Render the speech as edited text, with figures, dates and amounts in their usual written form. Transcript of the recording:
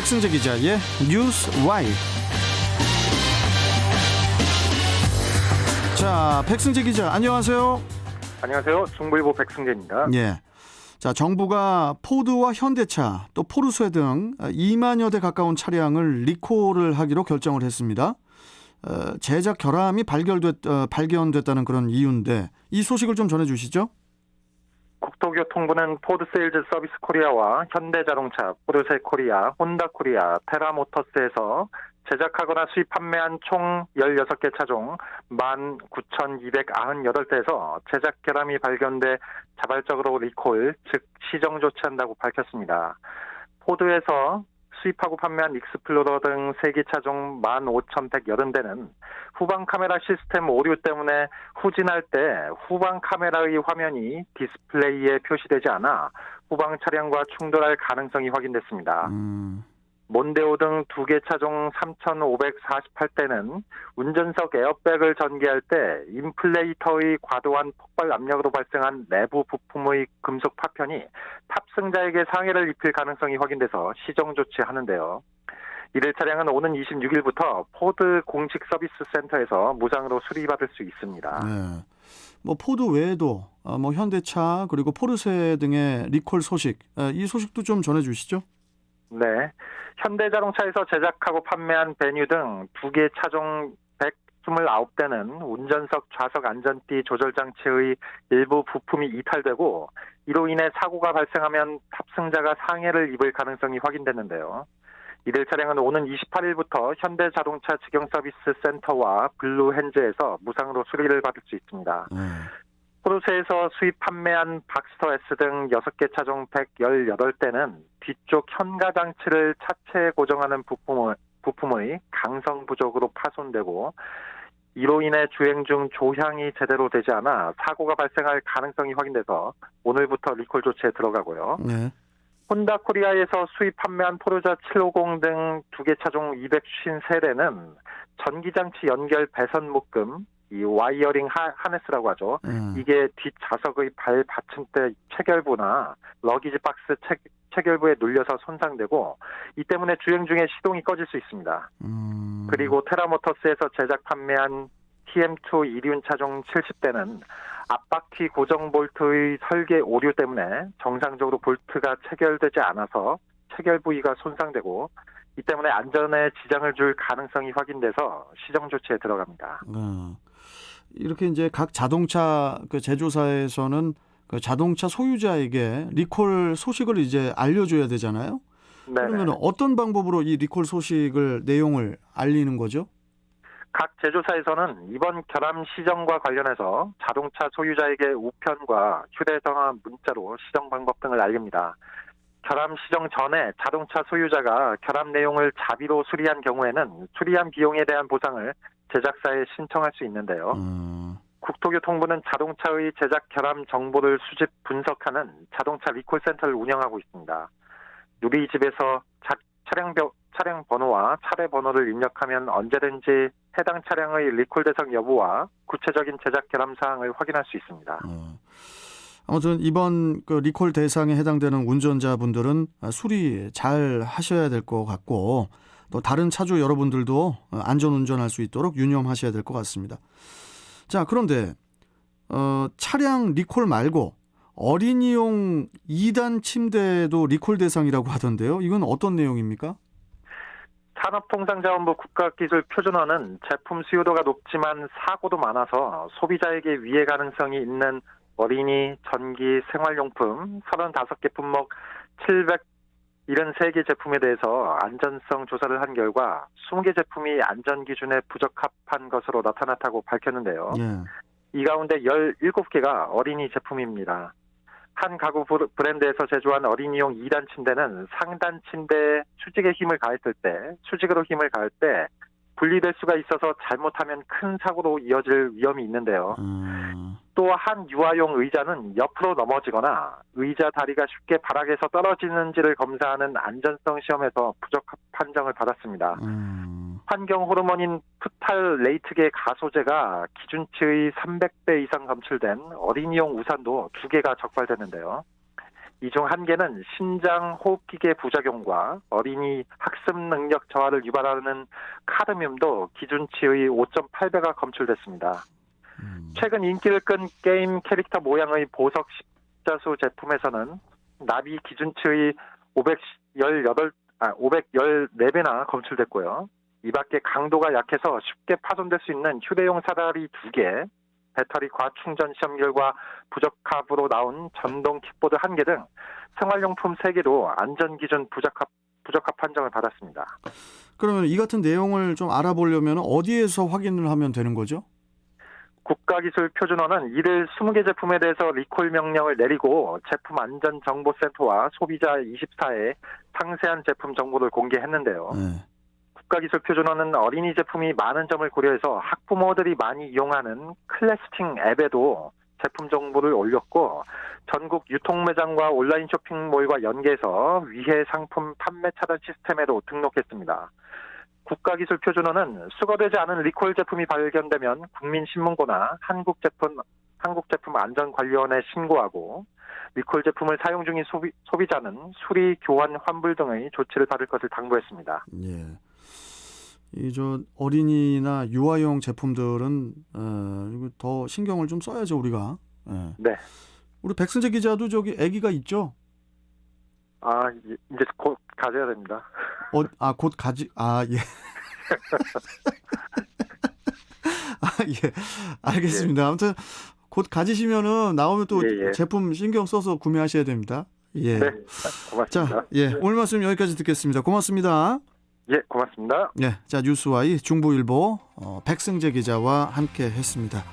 백승재 기자의 뉴스 와이. 자, 백승재 기자, 안녕하세요. 안녕하세요. 중부일보 백승재입니다. 예. 자, 정부가 포드와 현대차, 또 포르쉐 등 2만여 대 가까운 차량을 리콜을 하기로 결정을 했습니다. 제작 결함이 발견됐다는 그런 이유인데 이 소식을 좀 전해주시죠. 국토교통부는 포드세일즈 서비스 코리아와 현대자동차, 포르쉐 코리아, 혼다 코리아, 테라모터스에서 제작하거나 수입 판매한 총 16개 차종 19,298대에서 제작 결함이 발견돼 자발적으로 리콜, 즉 시정 조치한다고 밝혔습니다. 포드에서 수입하고 판매한 익스플로러 등 3개 차종 15,180대는 후방 카메라 시스템 오류 때문에 후진할 때 후방 카메라의 화면이 디스플레이에 표시되지 않아 후방 차량과 충돌할 가능성이 확인됐습니다. 몬데오 등 2개 차종 3,548대는 운전석 에어백을 전개할 때 인플레이터의 과도한 폭발 압력으로 발생한 내부 부품의 금속 파편이 탑승자에게 상해를 입힐 가능성이 확인돼서 시정 조치하는데요. 이들 차량은 오는 26일부터 포드 공식 서비스 센터에서 무상으로 수리받을 수 있습니다. 네. 뭐 포드 외에도 뭐 현대차 그리고 포르쉐 등의 리콜 소식, 이 소식도 좀 전해주시죠. 네. 현대자동차에서 제작하고 판매한 베뉴 등 2개 차종 129대는 운전석 좌석 안전띠 조절 장치의 일부 부품이 이탈되고 이로 인해 사고가 발생하면 탑승자가 상해를 입을 가능성이 확인됐는데요. 이들 차량은 오는 28일부터 현대자동차 직영서비스 센터와 블루헨즈에서 무상으로 수리를 받을 수 있습니다. 포르쉐에서 수입 판매한 박스터 S 등 6개 차종 118대는 뒤쪽 현가 장치를 차체에 고정하는 부품의 강성 부족으로 파손되고 이로 인해 주행 중 조향이 제대로 되지 않아 사고가 발생할 가능성이 확인돼서 오늘부터 리콜 조치에 들어가고요. 네. 혼다 코리아에서 수입 판매한 포르자 750 등 2개 차종 253대는 전기장치 연결 배선 묶음, 이 와이어링 하네스라고 하죠. 이게 뒷좌석의 발 받침대 체결부나 러기지 박스 체결부에 눌려서 손상되고 이 때문에 주행 중에 시동이 꺼질 수 있습니다. 그리고 테라모터스에서 제작 판매한 TM2 이륜 차종 70대는 앞바퀴 고정 볼트의 설계 오류 때문에 정상적으로 볼트가 체결되지 않아서 체결 부위가 손상되고 이 때문에 안전에 지장을 줄 가능성이 확인돼서 시정 조치에 들어갑니다. 이렇게 이제 각 자동차 그 제조사에서는 그 자동차 소유자에게 리콜 소식을 이제 알려줘야 되잖아요. 그러면 어떤 방법으로 이 리콜 소식을 내용을 알리는 거죠? 각 제조사에서는 이번 결함 시정과 관련해서 자동차 소유자에게 우편과 휴대전화 문자로 시정 방법 등을 알립니다. 결함 시정 전에 자동차 소유자가 결함 내용을 자비로 수리한 경우에는 수리한 비용에 대한 보상을 제작사에 신청할 수 있는데요. 국토교통부는 자동차의 제작 결함 정보를 수집 분석하는 자동차 리콜 센터를 운영하고 있습니다. 누리집에서 차량 번호와 차례 번호를 입력하면 언제든지 해당 차량의 리콜 대상 여부와 구체적인 제작 결함 사항을 확인할 수 있습니다. 아무튼 이번 그 리콜 대상에 해당되는 운전자분들은 수리 잘 하셔야 될 것 같고 또 다른 차주 여러분들도 안전 운전할 수 있도록 유념하셔야 될 것 같습니다. 자, 그런데 차량 리콜 말고 어린이용 2단 침대도 리콜 대상이라고 하던데요. 이건 어떤 내용입니까? 산업통상자원부 국가기술표준원은 제품 수요도가 높지만 사고도 많아서 소비자에게 위해 가능성이 있는 어린이, 전기, 생활용품 35개 품목 773개 제품에 대해서 안전성 조사를 한 결과 20개 제품이 안전기준에 부적합한 것으로 나타났다고 밝혔는데요. 이 가운데 17개가 어린이 제품입니다. 한 가구 브랜드에서 제조한 어린이용 2단 침대는 상단 침대에 수직의 힘을 가했을 때, 수직으로 힘을 가할 때 분리될 수가 있어서 잘못하면 큰 사고로 이어질 위험이 있는데요. 또 한 유아용 의자는 옆으로 넘어지거나 의자 다리가 쉽게 바닥에서 떨어지는지를 검사하는 안전성 시험에서 부적합 판정을 받았습니다. 환경 호르몬인 프탈레이트계 가소제가 기준치의 300배 이상 검출된 어린이용 우산도 2개가 적발됐는데요. 이 중 한 개는 신장 호흡기계 부작용과 어린이 학습 능력 저하를 유발하는 카드뮴도 기준치의 5.8배가 검출됐습니다. 최근 인기를 끈 게임 캐릭터 모양의 보석 십자수 제품에서는 납이 기준치의 514배나 검출됐고요. 이 밖에 강도가 약해서 쉽게 파손될 수 있는 휴대용 사다리 2개, 배터리 과충전 시험 결과 부적합으로 나온 전동 킥보드 1개 등 생활용품 3개도 안전기준 부적합 판정을 받았습니다. 그러면 이 같은 내용을 좀 알아보려면 어디에서 확인을 하면 되는 거죠? 국가기술표준원은 이를 20개 제품에 대해서 리콜 명령을 내리고 제품안전정보센터와 소비자24에 상세한 제품 정보를 공개했는데요. 네. 국가기술표준원은 어린이 제품이 많은 점을 고려해서 학부모들이 많이 이용하는 클래스팅 앱에도 제품 정보를 올렸고 전국 유통매장과 온라인 쇼핑몰과 연계해서 위해 상품 판매 차단 시스템에도 등록했습니다. 국가기술표준원은 수거되지 않은 리콜 제품이 발견되면 국민신문고나 한국제품안전관리원에 신고하고 리콜 제품을 사용 중인 소비자는 수리, 교환, 환불 등의 조치를 받을 것을 당부했습니다. 예. 이 저 어린이나 유아용 제품들은 이거 더 신경을 좀 써야죠 우리가. 예. 네. 우리 백승재 기자도 저기 아기가 있죠? 이제 곧 가져야 됩니다. 곧 가지. 예. 예. 알겠습니다. 아무튼 곧 가지시면은 나오면 또 예. 제품 신경 써서 구매하셔야 됩니다. 예. 네. 고맙습니다. 자, 예. 오늘 말씀 여기까지 듣겠습니다. 고맙습니다. 예, 고맙습니다. 자, 뉴스와이 중부일보 백승재 기자와 함께 했습니다.